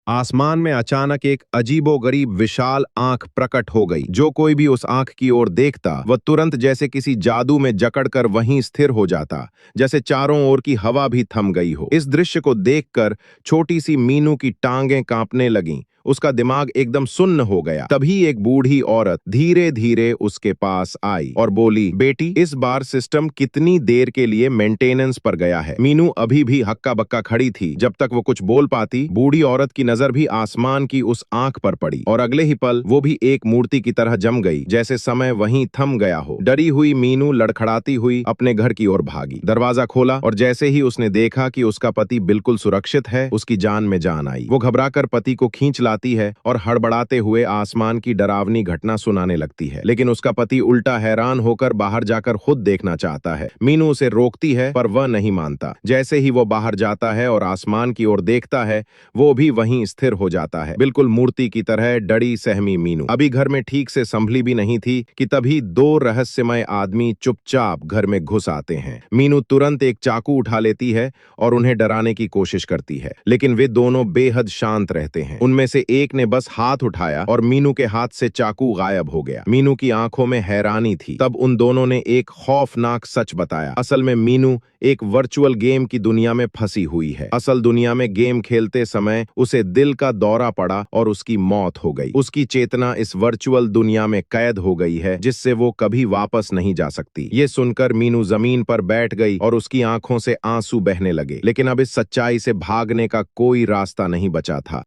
आसमान में अचानक एक अजीबोगरीब विशाल आंख प्रकट हो गई। जो कोई भी उस आंख की ओर देखता वह तुरंत जैसे किसी जादू में जकड़कर वहीं स्थिर हो जाता, जैसे चारों ओर की हवा भी थम गई हो। इस दृश्य को देखकर छोटी सी मीनू की टांगें कांपने लगीं। उसका दिमाग एकदम सुन्न हो गया। तभी एक बूढ़ी औरत धीरे धीरे उसके पास आई और बोली, बेटी, इस बार सिस्टम कितनी देर के लिए मेंटेनेंस पर गया है? मीनू अभी भी हक्का बक्का खड़ी थी। जब तक वो कुछ बोल पाती, बूढ़ी औरत की नजर भी आसमान की उस आंख पर पड़ी और अगले ही पल वो भी एक मूर्ति की तरह जम गई, जैसे समय वहीं थम गया हो। डरी हुई मीनू लड़खड़ाती हुई अपने घर की ओर भागी। दरवाजा खोला और जैसे ही उसने देखा कि उसका पति बिल्कुल सुरक्षित है, उसकी जान में जान आई। वो घबराकर पति को खींच लाती है और हड़बड़ाते हुए आसमान की डरावनी घटना सुनाने लगती है। लेकिन उसका पति उल्टा हैरान होकर बाहर जाकर खुद देखना चाहता है। मीनू उसे रोकती है पर वह नहीं मानता। जैसे ही वो बाहर जाता है और आसमान की ओर देखता है, वो भी वहीं स्थिर हो जाता है, बिल्कुल मूर्ति की तरह डरी सहमी मीनू अभी घर में ठीक से संभली भी नहीं थी कि तभी दो रहस्यमय आदमी चुपचाप घर में घुस आते हैं। मीनू तुरंत एक चाकू उठा लेती है और उन्हें डराने की कोशिश करती है, लेकिन वे दोनों बेहद शांत रहते हैं। उनमें से एक ने बस हाथ उठाया और मीनू के हाथ से चाकू गायब हो गया। मीनू की आंखों में हैरानी थी। तब उन दोनों ने एक खौफनाक सच बताया। असल में मीनू एक वर्चुअल गेम की दुनिया में फंसी हुई है। असल दुनिया में गेम खेलते समय उसे दिल का दौरा पड़ा और उसकी मौत हो गई। उसकी चेतना इस वर्चुअल दुनिया में कैद हो गई है, जिससे वो कभी वापस नहीं जा सकती। ये सुनकर मीनू जमीन पर बैठ गई और उसकी आंखों से आंसू बहने लगे। लेकिन अब इस सच्चाई से भागने का कोई रास्ता नहीं बचा था।